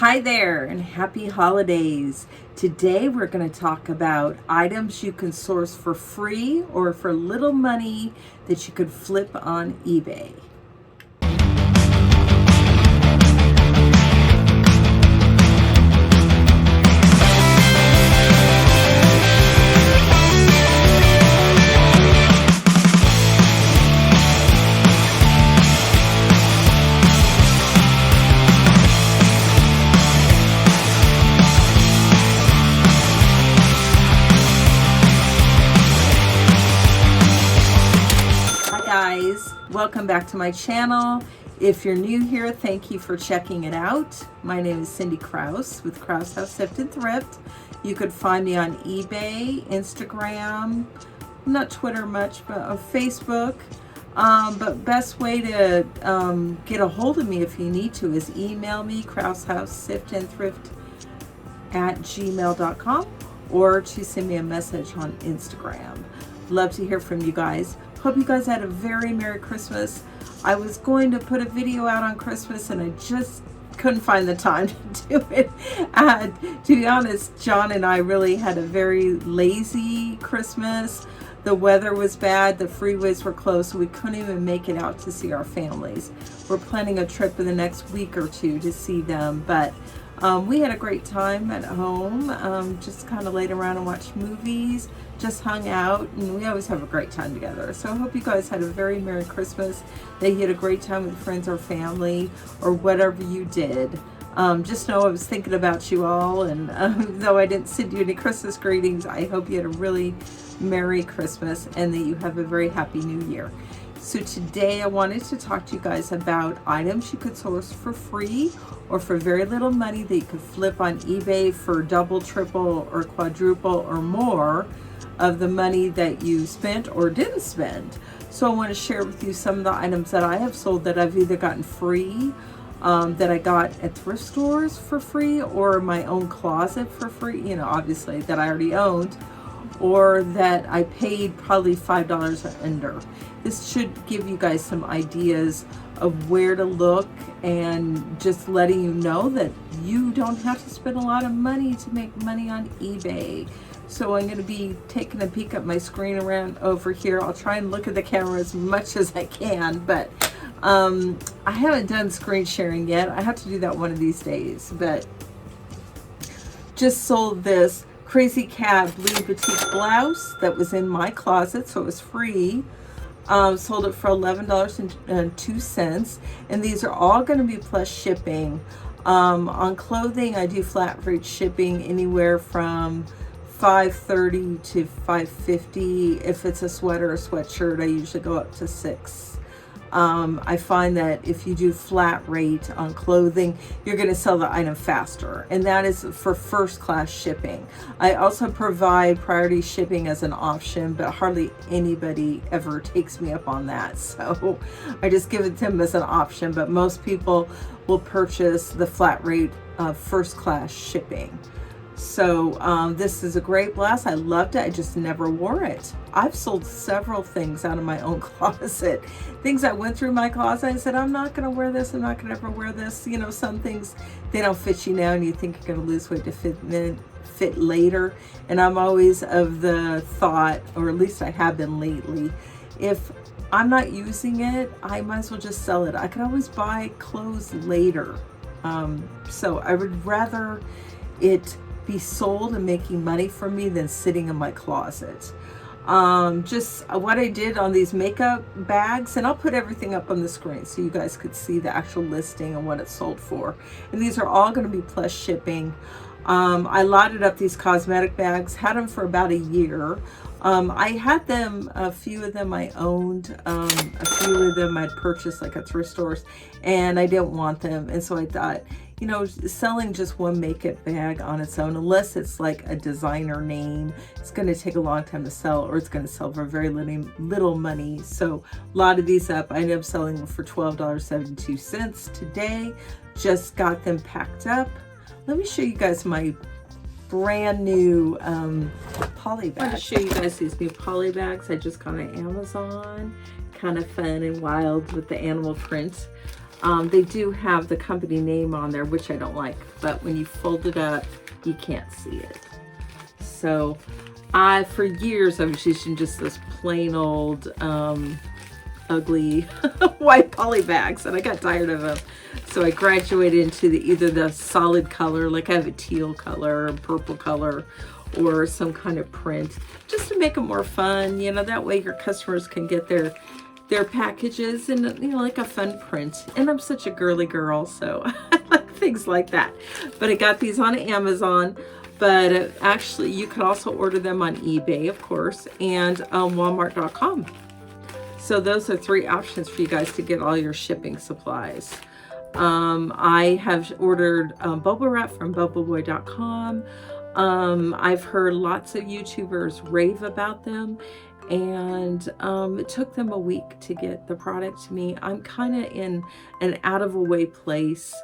Hi there and happy holidays. Today we're going to talk about items you can source for free or for little money that you could flip on eBay. Guys, welcome back to my channel. If you're new here, thank you for checking it out. My name is Cindy Krause with Krause House Thrift and Thrift. You could find me on eBay, Instagram, not Twitter much, but on Facebook. But best way to get a hold of me if you need to is email me, krausehousethriftandthrift@gmail.com, or to send me a message on Instagram. Love to hear from you guys. Hope you guys had a very Merry Christmas. I was going to put a video out on Christmas and I just couldn't find the time to do it. To be honest, John and I really had a very lazy Christmas. The weather was bad, the freeways were closed, so we couldn't even make it out to see our families. We're planning a trip in the next week or two to see them, but we had a great time at home, just kind of laid around and watched movies, just hung out, and we always have a great time together. So I hope you guys had a very Merry Christmas, that you had a great time with friends or family, or whatever you did. Just know I was thinking about you all, and though I didn't send you any Christmas greetings, I hope you had a really Merry Christmas and that you have a very Happy New Year. So today I wanted to talk to you guys about items you could source for free or for very little money that you could flip on eBay for double, triple, or quadruple or more of the money that you spent or didn't spend. So I want to share with you some of the items that I have sold that I've either gotten free, that I got at thrift stores for free, or my own closet for free, you know, obviously that I already owned, or that I paid probably $5 or under. This should give you guys some ideas of where to look, and just letting you know that you don't have to spend a lot of money to make money on eBay. So I'm going to be taking a peek at my screen around over here. I'll try and look at the camera as much as I can, but I haven't done screen sharing yet. I have to do that one of these days. But just sold this Crazy Cat blue boutique blouse that was in my closet, so it was free. Sold it for $11.02, and these are all going to be plus shipping. On clothing, I do flat rate shipping anywhere from $5.30 to $5.50. If it's a sweater or sweatshirt, I usually go up to $6. I find that if you do flat rate on clothing, you're going to sell the item faster, and that is for first class shipping. I also provide priority shipping as an option, but hardly anybody ever takes me up on that, so I just give it to them as an option. But most people will purchase the flat rate first class shipping. So this is a great blouse. I loved it. I just never wore it. I've sold several things out of my own closet. Things I went through my closet. I said, I'm not going to wear this. I'm not going to ever wear this. You know, some things, they don't fit you now, and you think you're going to lose weight to fit later. And I'm always of the thought, or at least I have been lately, if I'm not using it, I might as well just sell it. I could always buy clothes later. So I would rather it be sold and making money for me than sitting in my closet. Just what I did on these makeup bags, and I'll put everything up on the screen so you guys could see the actual listing and what it sold for. And these are all going to be plus shipping. I lotted up these cosmetic bags, had them for about a year. I had them, a few of them I owned, a few of them I'd purchased like at thrift stores, and I didn't want them. And so I thought, you know, selling just one makeup bag on its own, unless it's like a designer name, it's going to take a long time to sell, or it's going to sell for very little money. So a lot of these up, I ended up selling them for $12.72 today. Just got them packed up. Let me show you guys my brand new poly bags. I want to show you guys these new poly bags I just got on Amazon. Kind of fun and wild with the animal print. They do have the company name on there, which I don't like, but when you fold it up, you can't see it. So for years, I was using just this plain old, ugly white poly bags, and I got tired of them. So I graduated into either the solid color, like I have a teal color, purple color, or some kind of print, just to make it more fun. You know, that way your customers can get their packages in, you know, like a fun print. And I'm such a girly girl, so I like things like that. But I got these on Amazon, but actually you can also order them on eBay, of course, and Walmart.com. So those are 3 options for you guys to get all your shipping supplies. I have ordered bubble wrap from bubbleboy.com. I've heard lots of YouTubers rave about them, and it took them a week to get the product to me. I'm kind of in an out of a way place,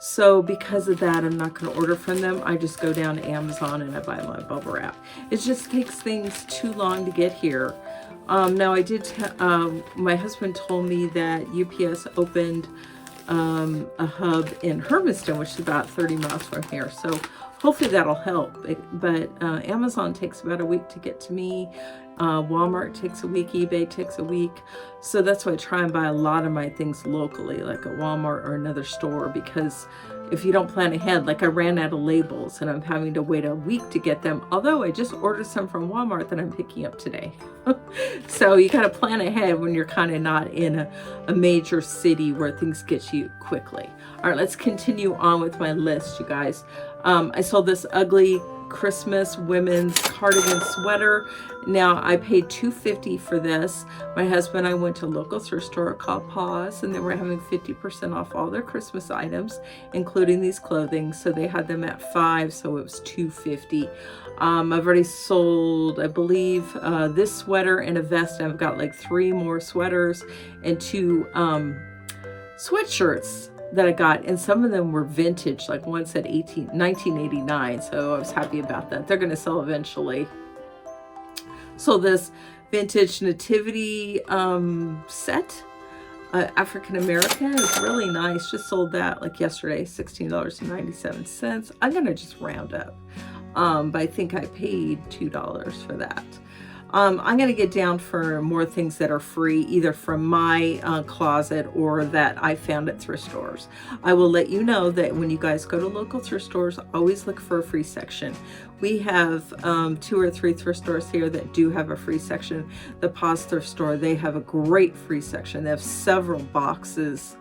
so because of that, I'm not going to order from them. I just go down to Amazon and I buy my bubble wrap. It just takes things too long to get here. Now I did, my husband told me that UPS opened a hub in Hermiston, which is about 30 miles from here. So hopefully that'll help. But Amazon takes about a week to get to me. Walmart takes a week. eBay takes a week. So that's why I try and buy a lot of my things locally, like a Walmart or another store, because if you don't plan ahead, like I ran out of labels and I'm having to wait a week to get them, although I just ordered some from Walmart that I'm picking up today. So you got to plan ahead when you're kind of not in a major city where things get you quickly. All right, let's continue on with my list, you guys. I sold this ugly Christmas women's cardigan sweater. Now I paid $2.50 for this. My husband and I went to a local thrift store called Paws, and they were having 50% off all their Christmas items, including these clothing. So they had them at $5, so it was $2.50. I've already sold, I believe, this sweater and a vest. I've got like 3 more sweaters and 2 sweatshirts that I got, and some of them were vintage, like one said 1989, so I was happy about that. They're going to sell eventually. So this vintage nativity set, African American, is really nice. Just sold that like yesterday, $16.97. I'm going to just round up, but I think I paid $2 for that. I'm going to get down for more things that are free, either from my closet or that I found at thrift stores. I will let you know that when you guys go to local thrift stores, always look for a free section. We have 2 or 3 thrift stores here that do have a free section. The Paws thrift store, they have a great free section. They have several boxes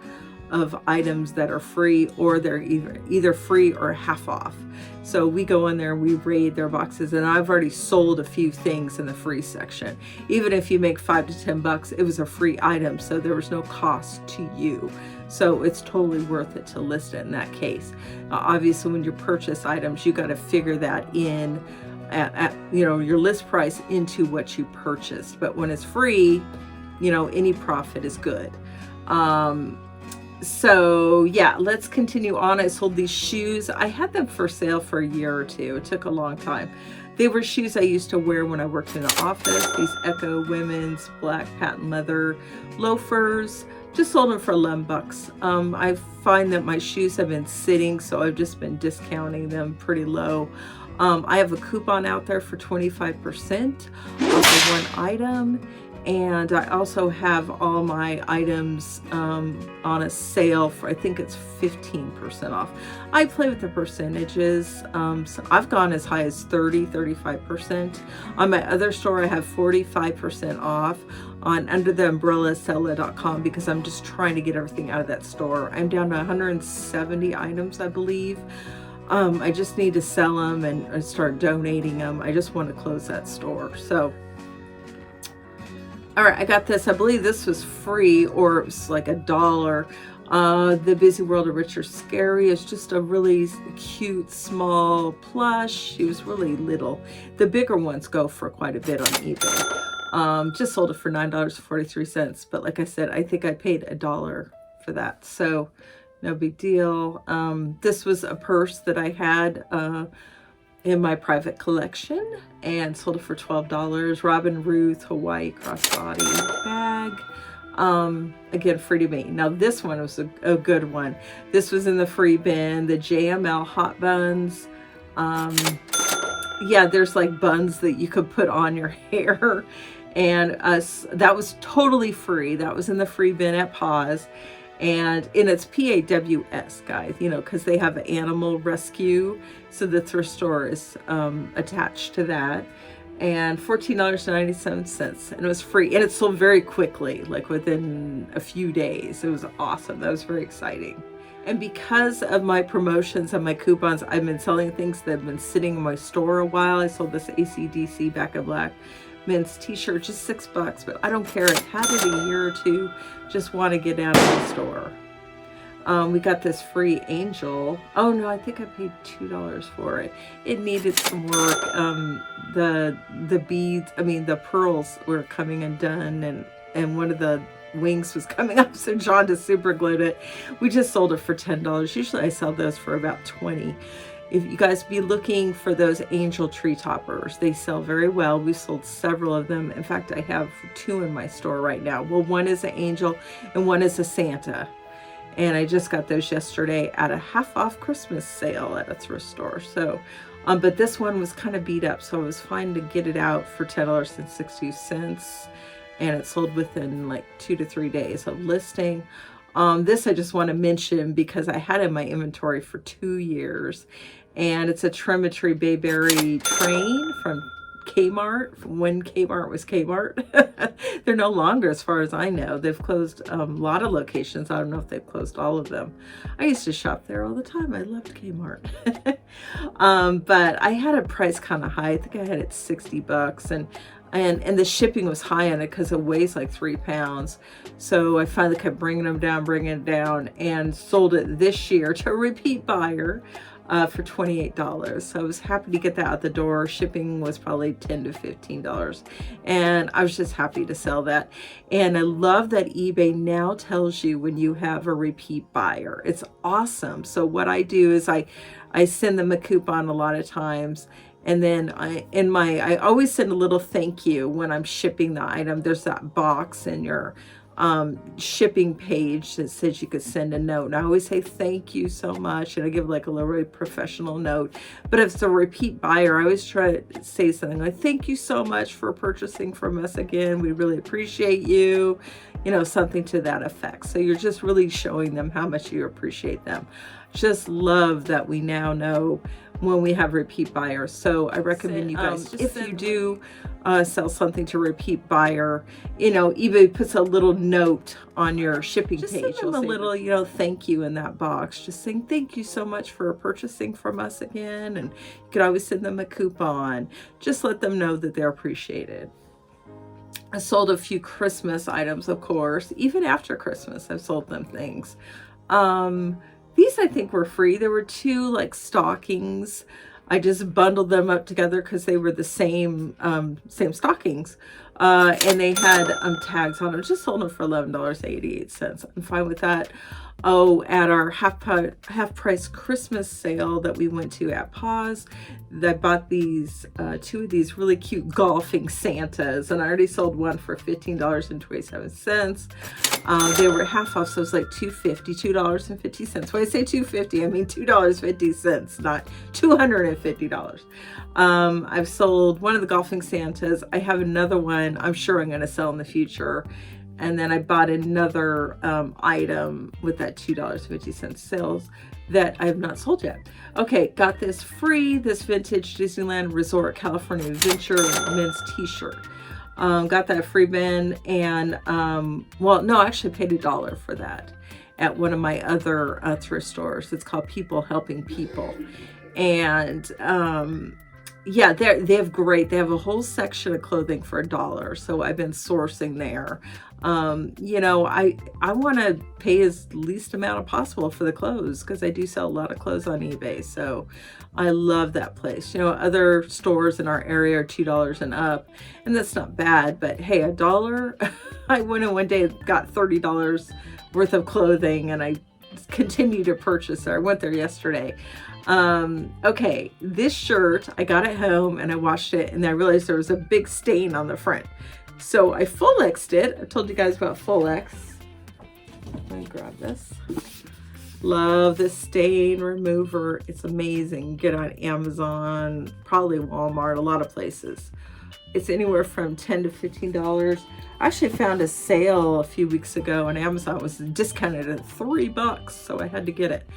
of items that are free, or they're either free or half off. So we go in there and we raid their boxes, and I've already sold a few things in the free section. Even if you make $5 to $10, it was a free item, so there was no cost to you. So it's totally worth it to list it in that case. Obviously, when you purchase items, you got to figure that in at you know, your list price into what you purchased. But when it's free, you know, any profit is good. So yeah, let's continue on. I sold these shoes. I had them for sale for a year or 2. It took a long time. They were shoes I used to wear when I worked in the office. These Echo women's black patent leather loafers. Just sold them for $11. I find that my shoes have been sitting, so I've just been discounting them pretty low. I have a coupon out there for 25% off of one item. And I also have all my items on a sale for, I think it's 15% off. I play with the percentages. So I've gone as high as 35%. On my other store, I have 45% off on undertheebayreseller.com, because I'm just trying to get everything out of that store. I'm down to 170 items, I believe. I just need to sell them and start donating them. I just want to close that store. So all right, I got this. I believe this was free, or it was like $1. The Busy World of Richard Scary is just a really cute, small plush. She was really little. The bigger ones go for quite a bit on eBay. Just sold it for $9.43. But like I said, I think I paid $1 for that. So no big deal. This was a purse that I had in my private collection, and sold it for $12. Robin Ruth Hawaii crossbody bag. Again, free to me. Now this one was a good one. This was in the free bin, the JML hot buns. Yeah, there's like buns that you could put on your hair, and that was totally free. That was in the free bin at Paws. And it's PAWS, guys, you know, because they have animal rescue, so the thrift store is attached to that. And $14.97, and it was free, and it sold very quickly, like within a few days. It was awesome. That was very exciting. And because of my promotions and my coupons, I've been selling things that have been sitting in my store a while. I sold this AC/DC Back in Black men's t-shirt, just $6, but I don't care. I've had it a year or two, just want to get out of the store. We got this free angel. Oh no, I think I paid $2 for it. It needed some work. The beads, I mean the pearls were coming undone, and one of the wings was coming up, so John just super glued it. We just sold it for $10. Usually I sell those for about $20. If you guys be looking for those angel tree toppers, they sell very well. We sold several of them. In fact, I have 2 in my store right now. Well, one is an angel and one is a Santa. And I just got those yesterday at a half-off Christmas sale at a thrift store. So, but this one was kind of beat up, so I was fine to get it out for $10.62. And it sold within like 2 to 3 days of listing. This I just want to mention because I had it in my inventory for 2 years. And it's a Tremetry Bayberry train from Kmart, when Kmart was Kmart. They're no longer, as far as I know. They've closed a lot of locations. I don't know if they've closed all of them. I used to shop there all the time. I loved Kmart. But I had a price kind of high. I think I had it $60, and the shipping was high on it because it weighs like 3 pounds. So I finally kept bringing it down, and sold it this year to a repeat buyer for $28. So I was happy to get that out the door. Shipping was probably $10 to $15, and I was just happy to sell that. And I love that eBay now tells you when you have a repeat buyer. It's awesome. So what I do is I send them a coupon a lot of times. And then I always send a little thank you when I'm shipping the item. There's that box in your shipping page that says you could send a note. And I always say thank you so much, and I give like a little really professional note. But if it's a repeat buyer, I always try to say something like, thank you so much for purchasing from us again. We really appreciate you. You know, something to that effect. So you're just really showing them how much you appreciate them. Just love that we now know when we have repeat buyers. So I recommend you guys, if you do sell something to repeat buyer, you know, eBay puts a little note on your shipping page. Send them a little, you know, thank you in that box, just saying thank you so much for purchasing from us again. And you could always send them a coupon. Just let them know that they're appreciated. I sold a few Christmas items, of course. Even after Christmas, I've sold them things. These I think were free. There were 2 like stockings. I just bundled them up together because they were the same stockings. And they had tags on them. Just sold them for $11.88. I'm fine with that. Oh, at our half price Christmas sale that we went to at Paws, I bought these 2 of these really cute golfing Santas, and I already sold one for $15.27. They were half off, so it was like $2.50. When I say $2.50, I mean $2.50, not $250. I've sold one of the golfing Santas. I have another one I'm sure I'm going to sell in the future. And then I bought another item with that $2.50 sales that I have not sold yet. Okay, got this free, this vintage Disneyland Resort California Adventure men's t-shirt. Got that free bin, and well, no, I actually paid $1 for that at one of my other thrift stores. It's called People Helping People. And yeah, they have a whole section of clothing for $1. So I've been sourcing there. You know, I want to pay as least amount possible for the clothes, because I do sell a lot of clothes on eBay. So I love that place. You know, other stores in our area are $2 and up, and that's not bad, but hey, $1, I went in one day and got $30 worth of clothing, and I continue to purchase there. I went there yesterday. Okay, this shirt, I got it home and I washed it, and I realized there was a big stain on the front. So I full X'd it. I told you guys about full X. Let me grab this. Love this stain remover. It's amazing. Get on Amazon, probably Walmart, a lot of places. It's anywhere from $10 to $15. I actually found a sale a few weeks ago on Amazon. It was discounted at $3, so I had to get it.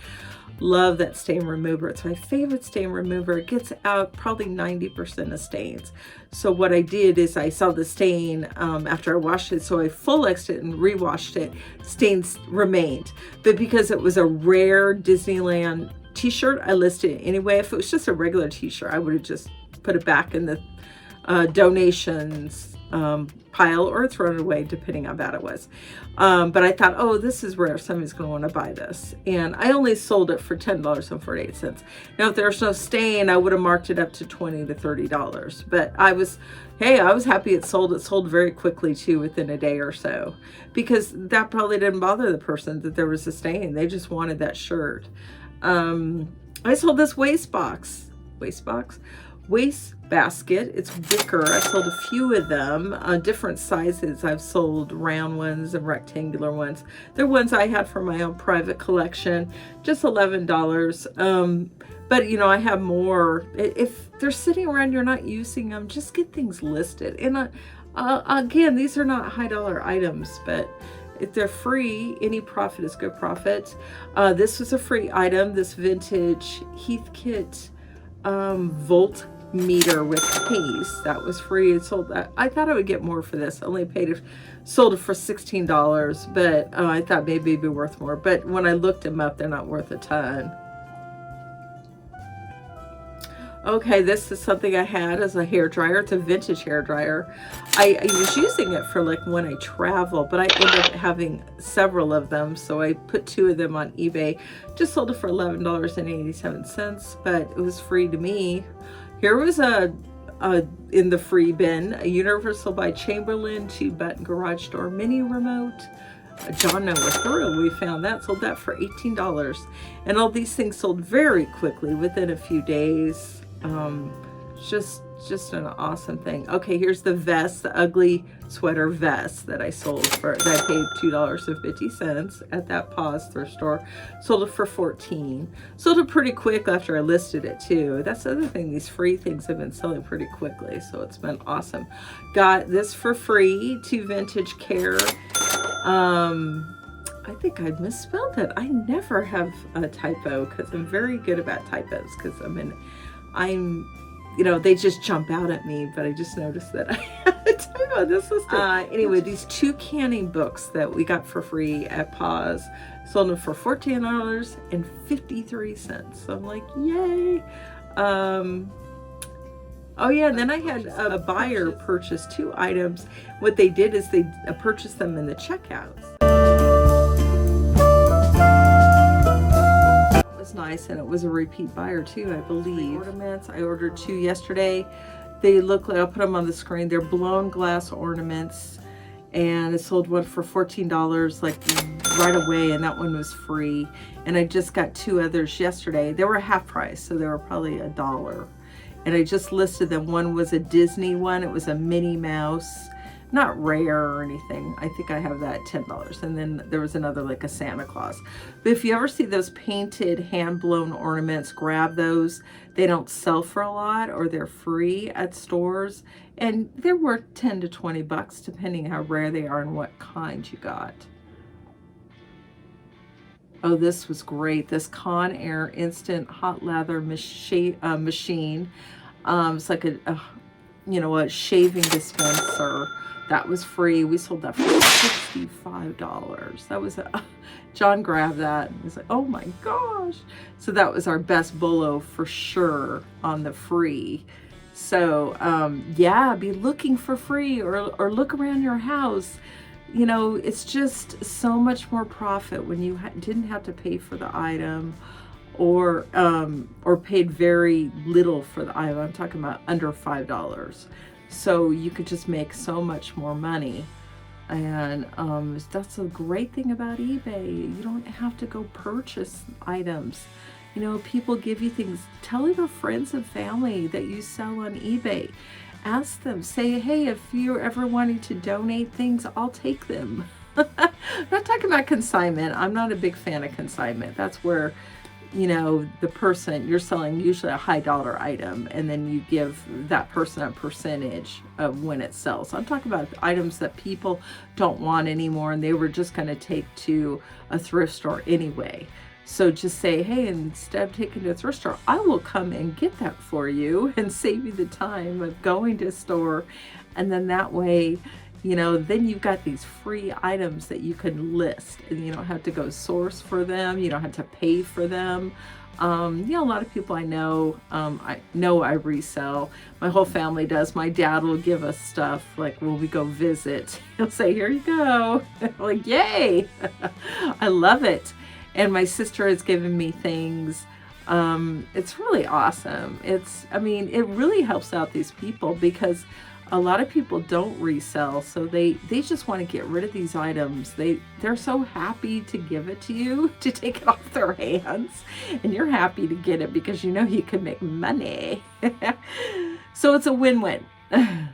Love that stain remover. It's my favorite stain remover. It gets out probably 90% of stains. So what I did is I saw the stain after I washed it, so I full X'd it and re-washed it. Stains remained, but because it was a rare Disneyland t-shirt, I listed it anyway. If it was just a regular t-shirt, I would have just put it back in the donations pile or thrown it away, depending how bad it was. But I thought, oh, this is rare. Somebody's going to want to buy this. And I only sold it for $10.48. Now, if there's no stain, I would have marked it up to $20 to $30. But I was happy it sold. It sold very quickly, too, within a day or so. Because that probably didn't bother the person that there was a stain. They just wanted that shirt. I sold this waste basket. It's wicker. I sold a few of them, different sizes. I've sold round ones and rectangular ones. They're ones I had for my own private collection, just $11. But you know, I have more. If they're sitting around, you're not using them, just get things listed. And again, these are not high dollar items, but if they're free, any profit is good profit. This was a free item, this vintage Heathkit volt meter with case. That was free. It sold that. I thought I would get more for this. I only sold it for $16, but I thought maybe it'd be worth more. But when I looked them up, they're not worth a ton. Okay, this is something I had as a hair dryer. It's a vintage hair dryer. I was using it for like when I travel, but I ended up having several of them, so I put 2 of them on eBay. Just sold it for $11.87, but it was free to me. Here was in the free bin, a Universal by Chamberlain 2-button garage door mini remote. John and I were thrilled. We found that, sold that for $18. And all these things sold very quickly within a few days. Just an awesome thing. Okay, here's the vest, the ugly sweater vest that I sold for, that I paid $2.50 at that Paws thrift store. Sold it for $14. Sold it pretty quick after I listed it too. That's the other thing, these free things have been selling pretty quickly, so it's been awesome. Got this for free, 2 vintage care. I think I misspelled it. I never have a typo because I'm very good about typos, because you know, they just jump out at me, but I just noticed that I had a typo. This was anyway, these 2 canning books that we got for free at Paws, sold them for $14.53. So I'm like, yay. Oh yeah, and then I had a buyer purchase 2 items. What they did is they purchased them in the checkouts. Nice, and it was a repeat buyer too, I believe. Ornaments, I ordered 2 yesterday. They look like, I'll put them on the screen, they're blown glass ornaments, and I sold one for $14 like right away, and that one was free. And I just got 2 others yesterday. They were half price, so they were probably $1, and I just listed them. One was a Disney one. It was a Minnie Mouse, not rare or anything. I think I have that at $10. And then there was another, like a Santa Claus. But if you ever see those painted hand-blown ornaments, grab those. They don't sell for a lot, or they're free at stores, and they're worth 10 to 20 bucks depending how rare they are and what kind you got. Oh, this was great. This Conair instant hot lather machine. It's like a shaving dispenser. That was free. We sold that for $65. That was John grabbed that and was like, oh my gosh. So that was our best bolo for sure on the free. So yeah, be looking for free, or look around your house. You know, it's just so much more profit when you didn't have to pay for the item, or paid very little for the item. I'm talking about under $5. So you could just make so much more money. And that's a great thing about eBay. You don't have to go purchase items. You know, people give you things. Tell your friends and family that you sell on eBay. ask them, say, hey, if you're ever wanting to donate things, I'll take them. I'm not talking about consignment. I'm not a big fan of consignment. That's where, you know, the person you're selling usually a high dollar item, and then you give that person a percentage of when it sells. I'm talking about items that people don't want anymore and they were just going to take to a thrift store anyway. So just say, hey, instead of taking it to a thrift store, I will come and get that for you and save you the time of going to a store. And then that way, you know, then you've got these free items that you can list, and you don't have to go source for them. You don't have to pay for them. You know, a lot of people I know I resell. My whole family does. My dad will give us stuff like when we go visit. He'll say, here you go. Like, yay. I love it. And my sister has given me things. It's really awesome. I mean, it really helps out these people because a lot of people don't resell, so they just want to get rid of these items. They're so happy to give it to you, to take it off their hands, and you're happy to get it because you know you can make money. So it's a win-win. Let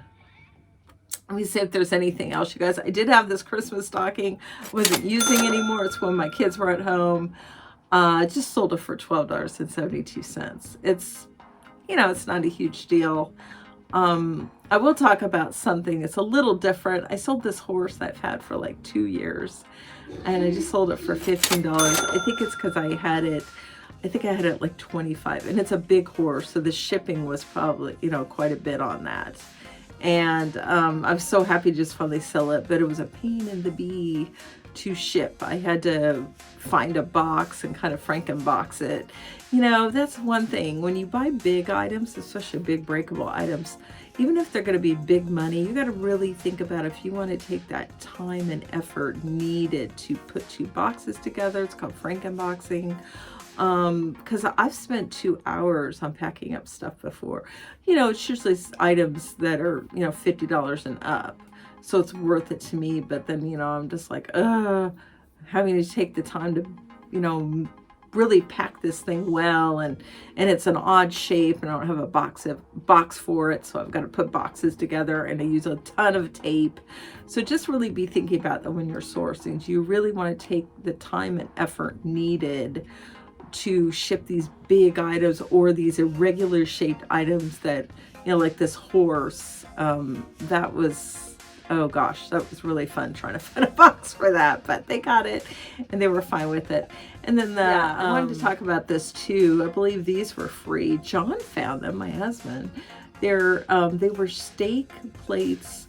me see if there's anything else, you guys. I did have this Christmas stocking. I wasn't using anymore. It's when my kids were at home. Just sold it for $12.72. It's, you know, it's not a huge deal. I will talk about something that's a little different. I sold this horse that I've had for like 2 years, and I just sold it for $15. I think it's because I had it like 25, and it's a big horse, so the shipping was probably, you know, quite a bit on that. And I'm so happy to just finally sell it, but it was a pain in the bee to ship. I had to find a box and kind of Frankenbox it. You know, that's one thing. When you buy big items, especially big breakable items, even if they're going to be big money, you got to really think about if you want to take that time and effort needed to put 2 boxes together. It's called Frankenboxing. Because I've spent 2 hours unpacking up stuff before. You know, it's usually items that are, you know, $50 and up. So it's worth it to me. But then, you know, I'm just like, having to take the time to, you know, really pack this thing well, and it's an odd shape, and I don't have a box for it, so I've got to put boxes together, and I use a ton of tape. So just really be thinking about that when you're sourcing. Do you really want to take the time and effort needed to ship these big items, or these irregular shaped items that, you know, like this horse, that was, oh gosh, that was really fun trying to find a box for that, but they got it and they were fine with it. And then I wanted to talk about this too. I believe these were free. John found them, my husband. They were steak plates.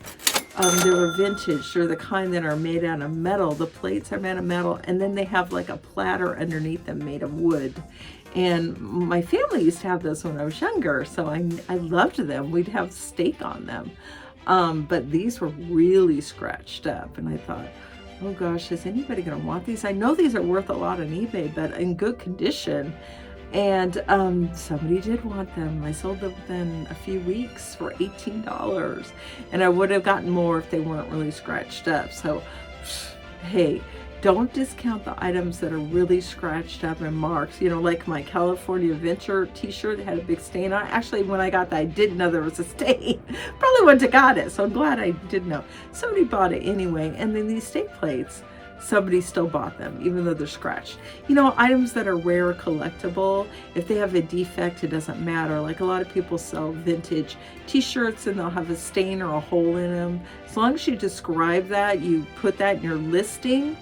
They were vintage. They're the kind that are made out of metal. The plates are made of metal, and then they have like a platter underneath them made of wood. And my family used to have those when I was younger, so I loved them. We'd have steak on them. But these were really scratched up, and I thought, oh gosh, is anybody going to want these? I know these are worth a lot on eBay, but in good condition. And somebody did want them. I sold them within a few weeks for $18, and I would have gotten more if they weren't really scratched up. So, hey, don't discount the items that are really scratched up and marked. You know, like my California Adventure t-shirt had a big stain on it. Actually, when I got that, I didn't know there was a stain. Probably wouldn't have got it, so I'm glad I did know. Somebody bought it anyway. And then these steak plates, somebody still bought them, even though they're scratched. You know, items that are rare or collectible, if they have a defect, it doesn't matter. Like a lot of people sell vintage t-shirts and they'll have a stain or a hole in them. As long as you describe that, you put that in your listing,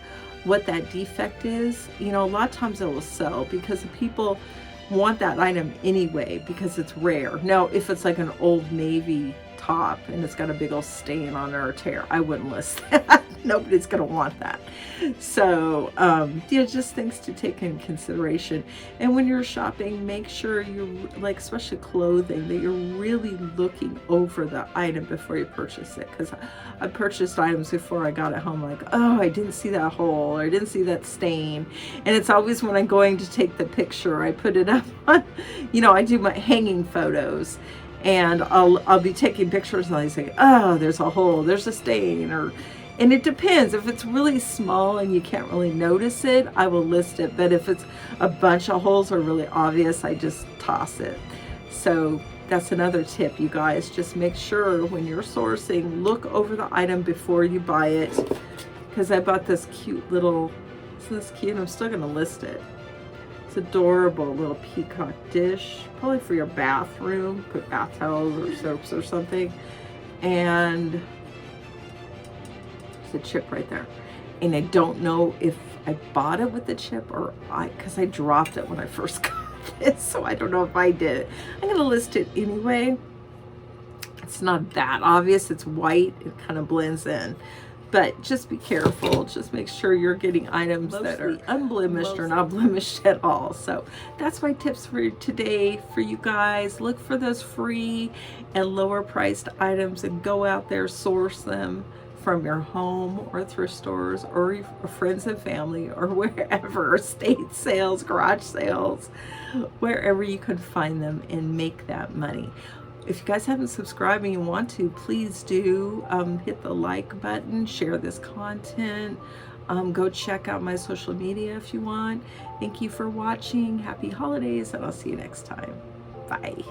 what that defect is, you know, a lot of times it will sell because the people want that item anyway because it's rare. Now, if it's like an Old Navy top and it's got a big old stain on it or a tear, I wouldn't list that. Nobody's gonna want that. So yeah, just things to take in consideration. And when you're shopping, make sure you, like especially clothing, that you're really looking over the item before you purchase it. Because I purchased items before I got it home, like, oh, I didn't see that hole, or I didn't see that stain. And it's always when I'm going to take the picture, I put it up on, you know, I do my hanging photos, and I'll be taking pictures and I say, oh, there's a hole, there's a stain, and it depends. If it's really small and you can't really notice it, I will list it. But if it's a bunch of holes are really obvious, I just toss it. So that's another tip, you guys. Just make sure when you're sourcing, look over the item before you buy it. Because I bought this cute little, isn't this cute? I'm still going to list it. It's adorable little peacock dish, probably for your bathroom, put bath towels or soaps or something. And there's a chip right there. And I don't know if I bought it with the chip or because I dropped it when I first got this, so I don't know if I did it. I'm gonna list it anyway. It's not that obvious, it's white, it kind of blends in. But just be careful. Just make sure you're getting items that are unblemished or not blemished at all. So that's my tips for today for you guys. Look for those free and lower priced items and go out there, source them from your home or thrift stores or your friends and family or wherever, estate sales, garage sales, wherever you can find them and make that money. If you guys haven't subscribed and you want to, please do hit the like button, share this content, go check out my social media if you want. Thank you for watching. Happy holidays, and I'll see you next time. Bye.